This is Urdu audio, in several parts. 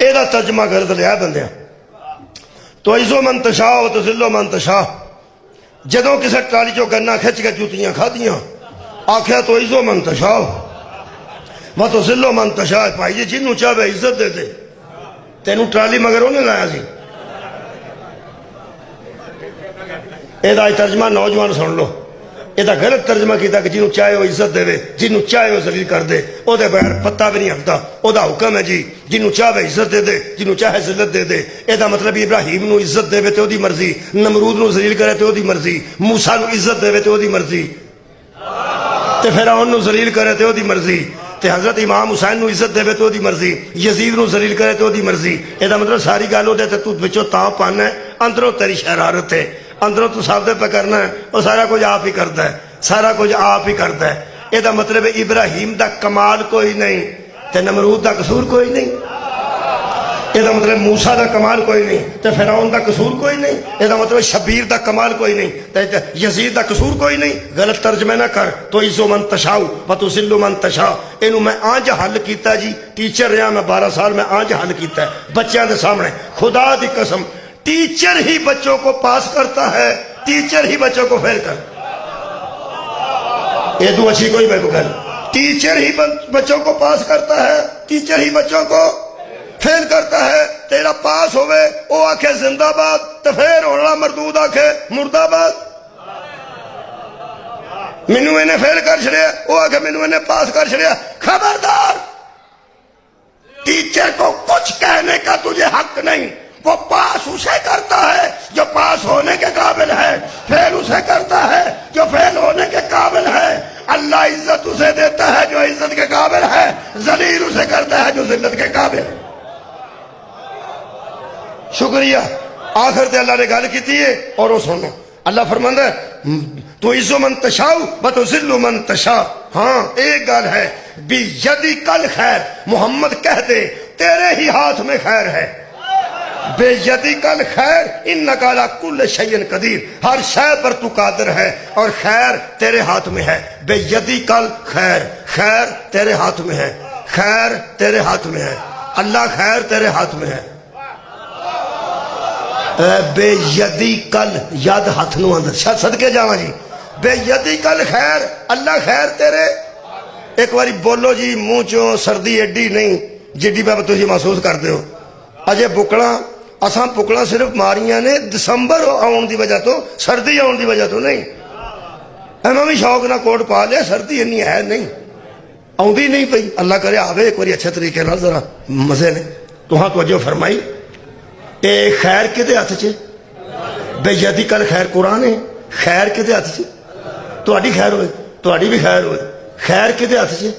یہ ترجمہ غرض لیا بندیا تو عزو من تشا و تو ذلو من تشا جدوں کسے ٹرالی چو گنا کھچ کے جوتیاں کھا دیاں آکھیا تو عزو من تشا و تو ذلو من تشا بھائی جی جنوں چاہے عزت دے دے تینوں ٹرالی مگر انہیں لایا سی یہ ترجمہ نوجوان سن لو یہ غلط ترجمہ کیتا کہ جنوں چاہے وہ عزت دے جنوں چاہے وہ ذلیل کر دے او دے بغیر پتہ بھی نہیں ہٹتا او دا حکم ہے جی جنوں چاہے عزت دے دے جنوں چاہے ذلت دے دے یہ مطلب ابراہیم نو عزت دے تے او دی مرضی نمرود نو ذلیل کرے تے او دی مرضی موسیٰ نو عزت دے تے او دی مرضی تے فرعون نو ذلیل کرے تے او دی مرضی تے حضرت امام حسین نو عزت دے تے او دی مرضی یزید نو ذلیل کرے تے او دی مرضی یہ مطلب ساری گل او دے تے تو وچوں تاں پانا ہے اندروں تیری شرارت ہے اندروں تو ثابت پہ کرنا ہے وہ سارا کچھ آپ ہی کرتا ہے سارا کچھ آپ ہی کرتا ہے یہ مطلب ابراہیم دا کمال کوئی نہیں تے نمرود دا قصور کوئی نہیں یہ مطلب موسیٰ دا کمال کوئی نہیں تے فرعون دا قصور کوئی نہیں یہ مطلب شبیر دا کمال کوئی نہیں تے یزید دا قصور کوئی نہیں غلط ترجمہ نہ کر تو عزو من تشاؤ و تو ذلو من تشاء اینو میں آنج حل کیتا جی ٹیچر رہا میں 12 سال میں آنج حل کیتا ہے بچیاں دے سامنے خدا دی قسم ٹیچر ہی بچوں کو پاس کرتا ہے ٹیچر ہی بچوں کو فیل کرتا یہ تو اچھی کوئی میں کو کہہ ٹیچر ہی بچوں کو پاس کرتا ہے ٹیچر ہی بچوں کو فیل کرتا ہے تیرا پاس ہوئے او آکھے زندہ باد تو پھر ہونا مردود آکھے مردہ باد منو انہیں فیل کر چھڑیا او آکھے منو انہیں پاس کر چھڑیا خبردار ٹیچر کو کچھ کہنے کا تجھے حق نہیں وہ پاس اسے کرتا ہے جو پاس ہونے کے قابل ہے فیل اسے کرتا ہے جو فیل ہونے کے قابل ہے اللہ عزت اسے دیتا ہے جو عزت کے قابل ہے ذلیل اسے کرتا ہے جو ذلت کے قابل ہے شکریہ آخر تے اللہ نے گل کی ہے اور وہ سنو اللہ فرماندا ہے تو عزو من تشاؤ و تو ذلو من تشاء ہاں ایک گل ہے بیدی کل خیر محمد کہہ دے تیرے ہی ہاتھ میں خیر ہے بے یدی کل خیر انکا علی کل شیء قدیر ہر شے پر تو قادر ہے اور خیر تیرے ہاتھ میں ہے بے یدی کل خیر خیر تیرے ہاتھ میں ہے خیر تیرے ہاتھ میں ہے اللہ خیر تیرے ہاتھ میں ہے بے یدی کل یاد ہاتھ نو اندر صدقے جاواں جی بے یدی کل خیر اللہ خیر تیرے ایک باری بولو جی منہ چوں سردی ایڈی نہیں جڈی پہ تسی محسوس کرتے ہو اجے بکڑا اساں پکڑا صرف ماریاں نے دسمبر آن دی وجہ تو سردی آن دی وجہ تو نہیں میں بھی شوق نہ کوٹ پا لیا سردی انی ہے نہیں آؤندی نہیں پئی اللہ کرے آوے ایک باری اچھے طریقے نال ذرا مزے نے تہاں توجہ فرمائی اے خیر کدے ہاتھ چ بے یدی کل خیر قرآن ہے خیر کدے ہاتھ چ تہاڈی خیر ہوئے تہاڈی بھی خیر ہوئے خیر کدے ہاتھ چ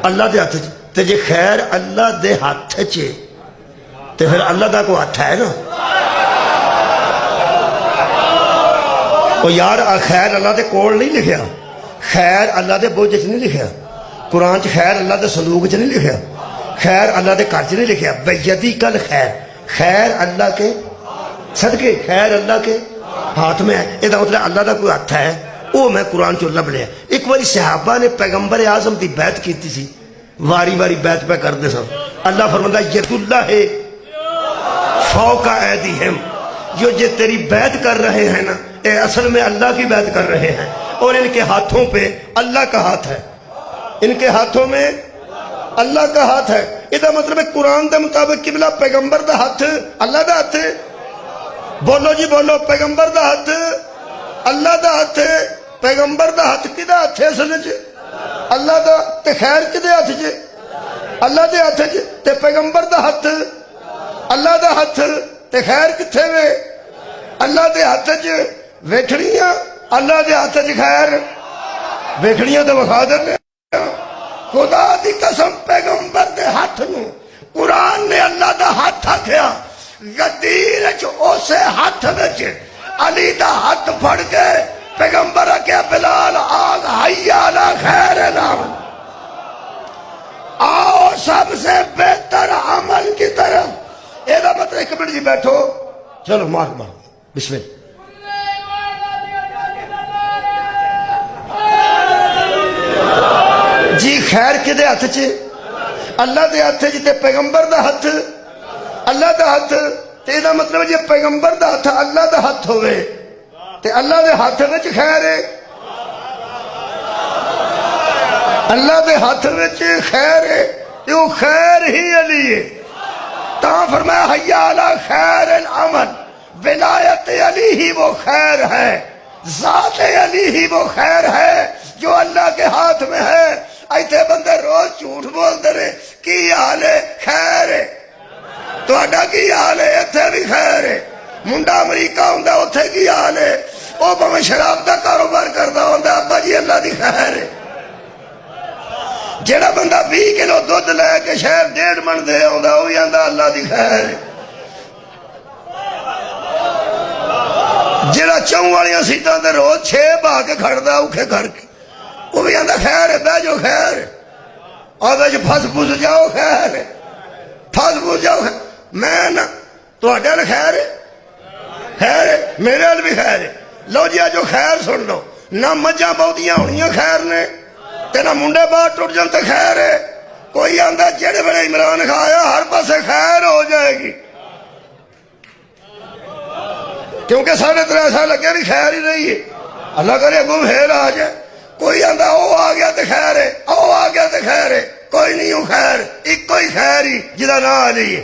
اللہ دے ہاتھ چ تے جے خیر اللہ دے ہاتھ چ تو پھر اللہ دا کو ہاتھ ہے نا وہ یار خیر اللہ دے کوڑ نہیں لکھیا خیر اللہ دے بوجھ چ نہیں لکھیا قرآن چ خیر اللہ دے صندوق چ نہیں لکھیا خیر اللہ دے گھر چ نہیں لکھیا بیدی کل خیر خیر اللہ کے صدقے خیر اللہ کے ہاتھ میں ہے یہ مطلب اللہ دا کوئی ہاتھ ہے وہ میں قرآن چ لب لیا ایک باری صحابہ نے پیغمبر اعظم دی بیعت کیتی سی واری واری بیعت پہ کردے سن اللہ فرماندا ید اللہ ہے فوق ایدیہم جو تیری بیعت کر رہے ہیں نا اے اصل میں اللہ کی بیعت کر رہے ہیں اور ان کے ہاتھوں پہ اللہ کا ہاتھ ہے ان کے ہاتھوں میں اللہ کا ہاتھ ہے یہ مطلب ہے قرآن دے مطابق قبلہ پیغمبر دا ہاتھ اللہ دا ہاتھ بولو جی بولو پیغمبر دا ہاتھ اللہ دا ہاتھ پیغمبر دا ہاتھ کدا ہاتھ ہے اصل چ اللہ دا تے خیر کدے ہاتھ چ اللہ دے ہاتھ چ تے پیغمبر دا ہاتھ اللہ دا ہاتھ تے خیر کتھے وے اللہ دے ہاتھ چ ویکھڑیاں اللہ دے ہاتھ چ خیر ویکھڑیاں تے وکھا دے خدا دی قسم پیغمبر دے ہاتھ نو قرآن نے اللہ دا ہاتھ آکھیا غدیر چ اسے ہاتھ وچ علی دا ہاتھ پھڑ کے پیغمبر آکھیا بلال آگ حی علی خیر نام آؤ سب سے بہتر عمل کی طرف یہ مطلب ایک منٹ جی بیٹھو چلو مار بسم اللہ جی خیر کدے ہاتھ چ اللہ دے ہاتھ تے پیغمبر دا ہاتھ اللہ دا ہاتھ تے دا مطلب جی پیغمبر دا ہاتھ اللہ دا ہاتھ ہوئے تے اللہ دے ہاتھ وچ خیر ہے، اللہ دے ہاتھ وچ خیر ہے، یہ خیر ہی علی ہے۔ تا فرمایا حی علی خیر العمل، ولایت علی ہی وہ خیر ہے، ذات علی ہی وہ خیر ہے جو اللہ کے ہاتھ میں ہے۔ ایتھے بندے روز جھوٹ بولتے رہے کی حال ہے؟ خیر ہے۔ تہاڈا کی حال ہے؟ اتھے بھی خیر ہے۔ منڈا امریکہ ہوندا اتھے کی حال ہے؟ او بھاویں شراب دا کاروبار کردا ہوندا، ابا جی اللہ دی خیر ہے۔ جڑا بندہ 20 کلو دودھ لے کے شہر 1.5 من دے آندا وہ آندا اللہ دی خیر ہے۔ جڑا چوں والیاں سیٹاں تے روز 6 بہا کے کھڑدا اوکھے گھر کے وہ بھی آندا خیر ہے، بہ جو خیر ہے، آدھا جو پھس پھس جاؤ خیر ہے، پھس پھس جاؤ خیر۔ میں نا تہاڈے ال خیر ہے، خیر ہے، میرے ال بھی خیر ہے۔ لو جی جو خیر سن لو، نہ مجھاں بہتیاں ہونیاں خیر نے تے نہ منڈے باہر ٹوٹ جان تے خیر ہے۔ کوئی آندا جڑے بڑے عمران کھایا ہر پاسے خیر ہو جائے گی، کیونکہ 3.5 سال لگے بھی خیر ہی رہی ہے۔ اللہ کرے اگوں پھر آ جائے۔ کوئی آندا او آ گیا تے خیر ہے، او آ گیا تے خیر ہے، کوئی نہیں ہوں خیر، ایک کوئی خیر ہی جدا نہ علی ہے۔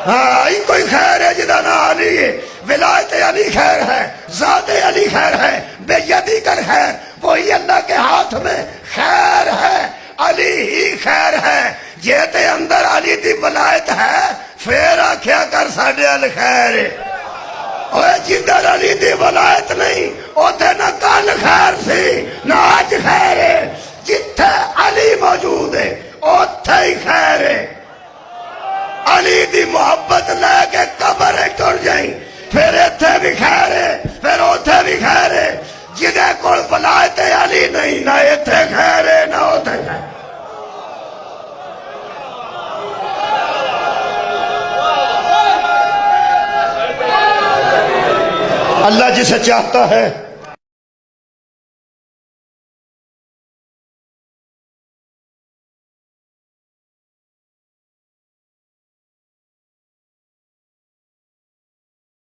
ہاں ایک کوئی خیر ہے جدا نہ علی ہے۔ ولایت علی خیر ہے، ذات علی خیر ہے، بے یدی کر خیر، وہی اللہ کے ہاتھ میں خیر ہے، علی ہی خیر ہے۔ جے تے اندر علی دی ولایت ہے پھر آکھیا کر ساڈے ال خیر ہے۔ اوے جدھر علی دی ولایت نہیں اوتھے نہ کل خیر سی نہ آج خیر ہے۔ جتھے علی موجود ہے اوتھے ہی خیر ہے۔ علی دی محبت لے کے قبر ٹر جائیں پھر ایتھے بھی خیر ہے پھر اوتھے بھی خیر ہے۔ جدے کول ولایت علی نہیں نہ ایتھے خیر ہے نہ اوتھے خیر ہے۔ اللہ جسے چاہتا ہے